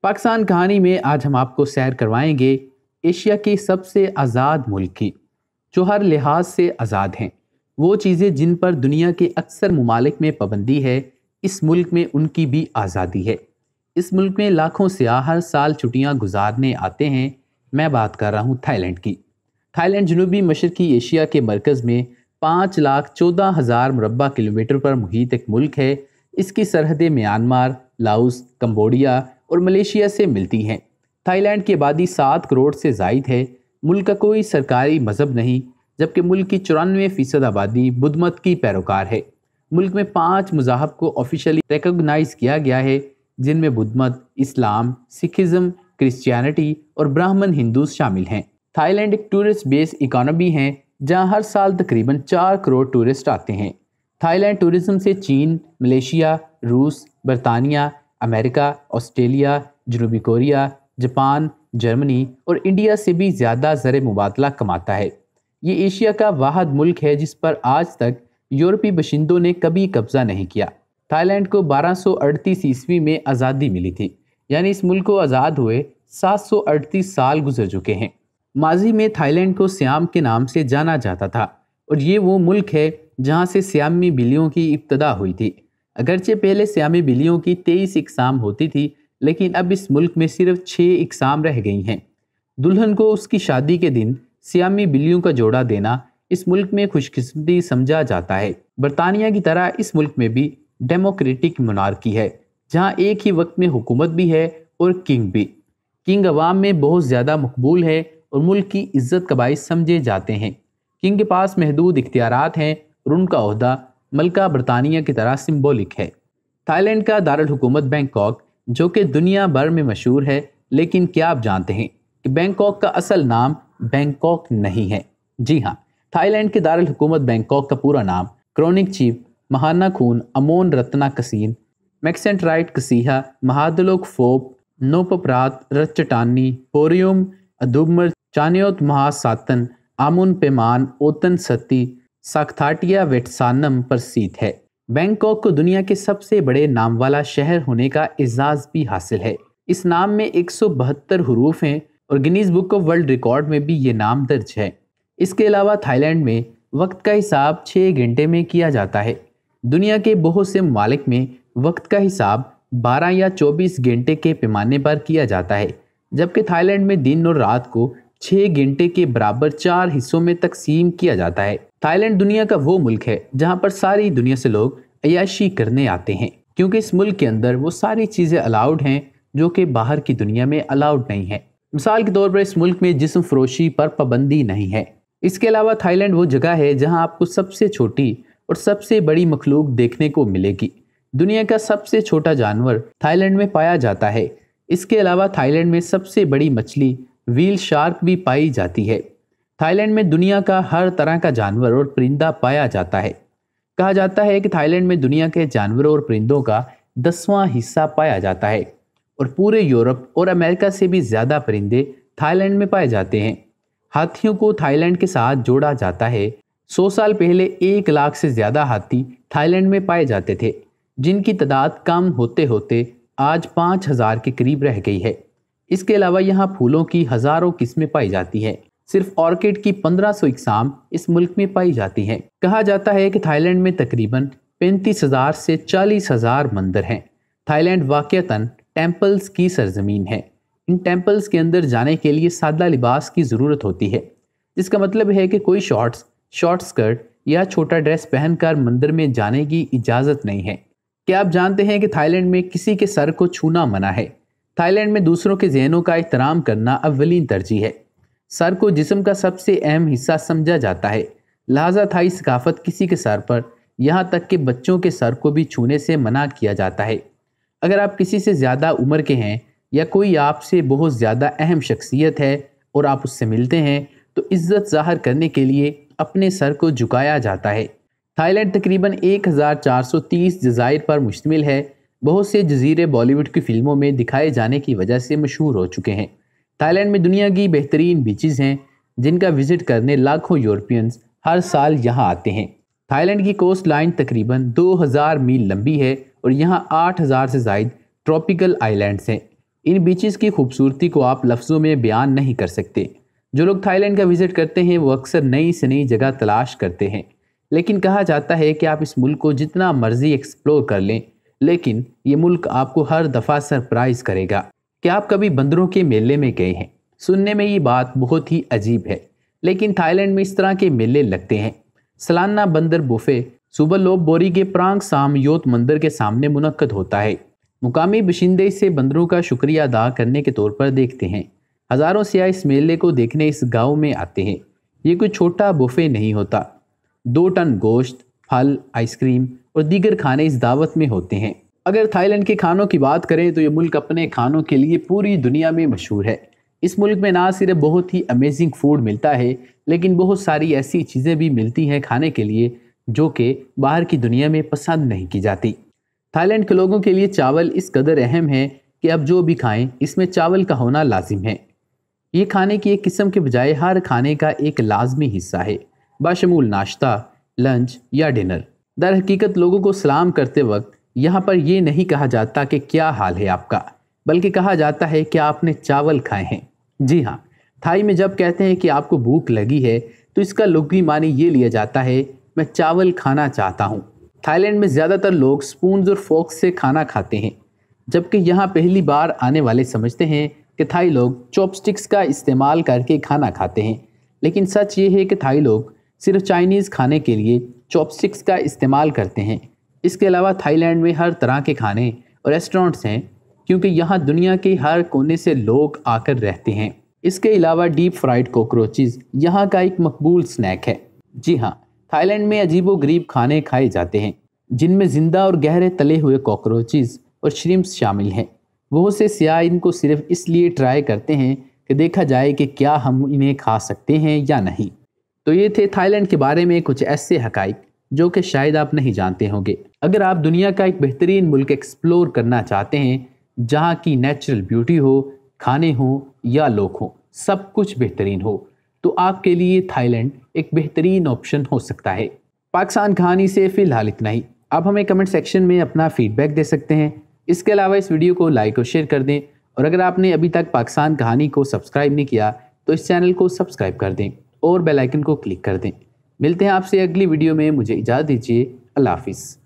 पाकिस्तान कहानी में आज हम आपको सैर करवाएंगे एशिया के सबसे आज़ाद मुल्क की, जो हर लिहाज से आज़ाद हैं। वो चीज़ें जिन पर दुनिया के अक्सर ममालिक में पाबंदी है, इस मुल्क में उनकी भी आज़ादी है। इस मुल्क में लाखों सियाह हर साल छुट्टियां गुजारने आते हैं। मैं बात कर रहा हूँ थाईलैंड की। थाईलैंड जनूबी मशरकी एशिया के मरकज़ में 5,14,000 मुरबा किलोमीटर पर मुहित एक मुल्क है। इसकी सरहदें म्यांमार, लाओस, कंबोडिया और मलेशिया से मिलती हैं। थाईलैंड की आबादी 7 करोड़ से ज़ायद है। मुल्क का कोई सरकारी मज़हब नहीं, जबकि मुल्क की 94% आबादी बुद्ध मत की पैरोकार है। मुल्क में 5 मज़ाहब को ऑफिशियली रिकॉग्नाइज किया गया है, जिनमें बुद्ध मत, इस्लाम, सिखिज़म, क्रिश्चियनिटी और ब्राह्मण हिंदू शामिल हैं। थाईलैंड एक टूरिस्ट बेस्ड इकॉनमी है, जहां हर साल तकरीबन 4 करोड़ टूरिस्ट आते हैं। थाईलैंड टूरिज्म से चीन, मलेशिया, रूस, बरतानिया, अमेरिका, ऑस्ट्रेलिया, जनूबी कोरिया, जापान, जर्मनी और इंडिया से भी ज़्यादा ज़र मुबादला कमाता है। ये एशिया का वाहिद मुल्क है जिस पर आज तक यूरोपीय बशिंदों ने कभी कब्ज़ा नहीं किया। थाईलैंड को 1238 ईस्वी में आज़ादी मिली थी, यानी इस मुल्क को आज़ाद हुए 738 साल गुजर चुके हैं। माजी में थाईलैंड को सियाम के नाम से जाना जाता था और ये वो मुल्क है जहाँ से सियामी बिल्लियों की इब्तदा हुई थी। अगरचे पहले सियामी बिल्लियों की 23 इकसाम होती थी, लेकिन अब इस मुल्क में सिर्फ 6 इकसाम रह गई हैं। दुल्हन को उसकी शादी के दिन सियामी बिल्लियों का जोड़ा देना इस मुल्क में खुशकिस्मती समझा जाता है। बरतानिया की तरह इस मुल्क में भी डेमोक्रेटिक मोनार्की है, जहाँ एक ही वक्त में हुकूमत भी है और किंग भी। किंग अवाम में बहुत ज़्यादा मकबूल है और मुल्क की इज्जत का बाइस समझे जाते हैं। किंग के पास महदूद इख्तियारात हैं और उनका ओहदा मलका बरतानिया की तरह सिंबॉलिक है। थाईलैंड का दारुल हुकूमत बैंकॉक, जो कि दुनिया भर में मशहूर है, लेकिन क्या आप जानते हैं कि बैंकॉक का असल नाम बैंकॉक नहीं है? जी हाँ, थाईलैंड के दारुल हुकूमत बैंकॉक का पूरा नाम क्रॉनिक चीफ महाना खून अमोन रत्ना कसीन मैक्सेंट्राइट कसीहा महादलोक फोप नोपपरात रचटानी पोरियम अदुबमर चान्योत महासातन आमुन पेमान ओतन सती साख्थाटिया वेटसानम पर स्थित है। बैंकॉक को दुनिया के सबसे बड़े नाम वाला शहर होने का एजाज़ भी हासिल है। इस नाम में 172 हरूफ हैं और Guinness book of world record में भी ये नाम दर्ज है। इसके अलावा थाईलैंड में वक्त का हिसाब 6 घंटे में किया जाता है। दुनिया के बहुत से ममालिक में वक्त का हिसाब 12 या 24 घंटे के पैमाने पर किया जाता है, जबकि थाईलैंड में दिन और रात को 6 घंटे के बराबर 4 हिस्सों में तकसीम किया जाता है। थाईलैंड दुनिया का वो मुल्क है जहां पर सारी दुनिया से लोग अय्याशी करने आते हैं, क्योंकि इस मुल्क के अंदर वो सारी चीज़ें अलाउड हैं जो कि बाहर की दुनिया में अलाउड नहीं है। मिसाल के तौर पर इस मुल्क में जिस्म फरोशी पर पाबंदी नहीं है। इसके अलावा थाईलैंड वो जगह है जहाँ आपको सबसे छोटी और सबसे बड़ी मखलूक देखने को मिलेगी। दुनिया का सबसे छोटा जानवर थाईलैंड में पाया जाता है। इसके अलावा थाईलैंड में सबसे बड़ी मछली व्हील शार्क भी पाई जाती है। थाईलैंड में दुनिया का हर तरह का जानवर और परिंदा पाया जाता है। कहा जाता है कि थाईलैंड में दुनिया के जानवरों और परिंदों का 10वां हिस्सा पाया जाता है और पूरे यूरोप और अमेरिका से भी ज़्यादा परिंदे थाईलैंड में पाए जाते हैं। हाथियों को थाईलैंड के साथ जोड़ा जाता है। 100 साल पहले 1 लाख से ज़्यादा हाथी थाईलैंड में पाए जाते थे, जिनकी तादाद कम होते होते आज 5,000 के करीब रह गई है। इसके अलावा यहाँ फूलों की हज़ारों किस्में पाई जाती हैं। सिर्फ ऑर्किड की 1500 इकसाम इस मुल्क में पाई जाती हैं। कहा जाता है कि थाईलैंड में तकरीबन 35,000 से 40,000 मंदिर हैं। थाईलैंड वाक़ईतन टेम्पल्स की सरजमीन है। इन टेम्पल्स के अंदर जाने के लिए सादा लिबास की ज़रूरत होती है, जिसका मतलब है कि कोई शॉर्ट स्कर्ट या छोटा ड्रेस पहनकर मंदिर में जाने की इजाज़त नहीं है। क्या आप जानते हैं कि थाईलैंड में किसी के सर को छूना मना है? थाईलैंड में दूसरों के ज़हनों का एहतराम करना अव्वलीन तरजीह है। सर को जिस्म का सबसे अहम हिस्सा समझा जाता है, लिहाजा थाई सकाफत किसी के सर पर, यहाँ तक कि बच्चों के सर को भी छूने से मना किया जाता है। अगर आप किसी से ज़्यादा उम्र के हैं या कोई आपसे बहुत ज़्यादा अहम शख्सियत है और आप उससे मिलते हैं, तो इज़्ज़त ज़ाहिर करने के लिए अपने सर को झुकाया जाता है। थाईलैंड तकरीबन 1430 जज़ायर पर मुश्तमिल है। बहुत से जजीरे बॉलीवुड की फिल्मों में दिखाए जाने की वजह से मशहूर हो चुके हैं। थाईलैंड में दुनिया की बेहतरीन बीचेस हैं, जिनका विज़िट करने लाखों यूरोपियंस हर साल यहाँ आते हैं। थाईलैंड की कोस्ट लाइन तकरीबन 2000 मील लंबी है और यहाँ 8000 से ज़ायद ट्रॉपिकल आइलैंड्स हैं। इन बीचेस की खूबसूरती को आप लफ्ज़ों में बयान नहीं कर सकते। जो लोग थाईलैंड का विज़िट करते हैं वो अक्सर नई से नई जगह तलाश करते हैं, लेकिन कहा जाता है कि आप इस मुल्क को जितना मर्जी एक्सप्लोर कर लें, लेकिन ये मुल्क आपको हर दफ़ा सरप्राइज़ करेगा। क्या आप कभी बंदरों के मेले में गए हैं? सुनने में ये बात बहुत ही अजीब है, लेकिन थाईलैंड में इस तरह के मेले लगते हैं। सालाना बंदर बुफे सुबह लोब बोरी के प्रांग साम योत मंदिर के सामने मुनक्कद होता है। मुकामी बाशिंदे इसे बंदरों का शुक्रिया अदा करने के तौर पर देखते हैं। हज़ारों सियाह इस मेले को देखने इस गांव में आते हैं। ये कोई छोटा बुफे नहीं होता। 2 टन गोश्त, फल, आइसक्रीम और दीगर खाने इस दावत में होते हैं। अगर थाईलैंड के खानों की बात करें तो ये मुल्क अपने खानों के लिए पूरी दुनिया में मशहूर है। इस मुल्क में ना सिर्फ बहुत ही अमेजिंग फूड मिलता है, लेकिन बहुत सारी ऐसी चीज़ें भी मिलती हैं खाने के लिए जो कि बाहर की दुनिया में पसंद नहीं की जाती। थाईलैंड के लोगों के लिए चावल इस कदर अहम है कि अब जो भी खाएं इसमें चावल का होना लाजिम है। ये खाने की एक किस्म के बजाय हर खाने का एक लाजमी हिस्सा है, बाशमूल नाश्ता, लंच या डिनर। दर हकीकत लोगों को सलाम करते वक्त यहाँ पर यह नहीं कहा जाता कि क्या हाल है आपका, बल्कि कहा जाता है कि आपने चावल खाए हैं। जी हाँ, थाई में जब कहते हैं कि आपको भूख लगी है तो इसका लुग़वी मानी ये लिया जाता है मैं चावल खाना चाहता हूँ। थाईलैंड में ज़्यादातर लोग स्पून्स और फोक्स से खाना खाते हैं, जबकि यहाँ पहली बार आने वाले समझते हैं कि थाई लोग चॉपस्टिक्स का इस्तेमाल करके खाना खाते हैं। लेकिन सच ये है कि थाई लोग सिर्फ चाइनीज़ खाने के लिए चॉपस्टिक्स का इस्तेमाल करते हैं। इसके अलावा थाईलैंड में हर तरह के खाने और रेस्टोरेंट्स हैं, क्योंकि यहाँ दुनिया के हर कोने से लोग आकर रहते हैं। इसके अलावा डीप फ्राइड कॉकरोचेज़ यहाँ का एक मकबूल स्नैक है। जी हाँ, थाईलैंड में अजीबोगरीब खाने खाए जाते हैं, जिनमें ज़िंदा और गहरे तले हुए कॉकरोचेज़ और श्रिम्प्स शामिल हैं। बहुत से सियाह इनको सिर्फ इसलिए ट्राई करते हैं कि देखा जाए कि क्या हम इन्हें खा सकते हैं या नहीं। तो ये थे थाईलैंड के बारे में कुछ ऐसे हकाइक जो कि शायद आप नहीं जानते होंगे। अगर आप दुनिया का एक बेहतरीन मुल्क एक्सप्लोर करना चाहते हैं जहाँ की नेचुरल ब्यूटी हो, खाने हो या लोग हो, सब कुछ बेहतरीन हो, तो आपके लिए थाईलैंड एक बेहतरीन ऑप्शन हो सकता है। पाकिस्तान कहानी से फ़िलहाल इतना ही। आप हमें कमेंट सेक्शन में अपना फीडबैक दे सकते हैं। इसके अलावा इस वीडियो को लाइक और शेयर कर दें, और अगर आपने अभी तक पाकिस्तान कहानी को सब्सक्राइब नहीं किया तो इस चैनल को सब्सक्राइब कर दें और बेल आइकन को क्लिक कर दें। मिलते हैं आपसे अगली वीडियो में। मुझे इजाज़त दीजिए। अल्लाह हाफिज़।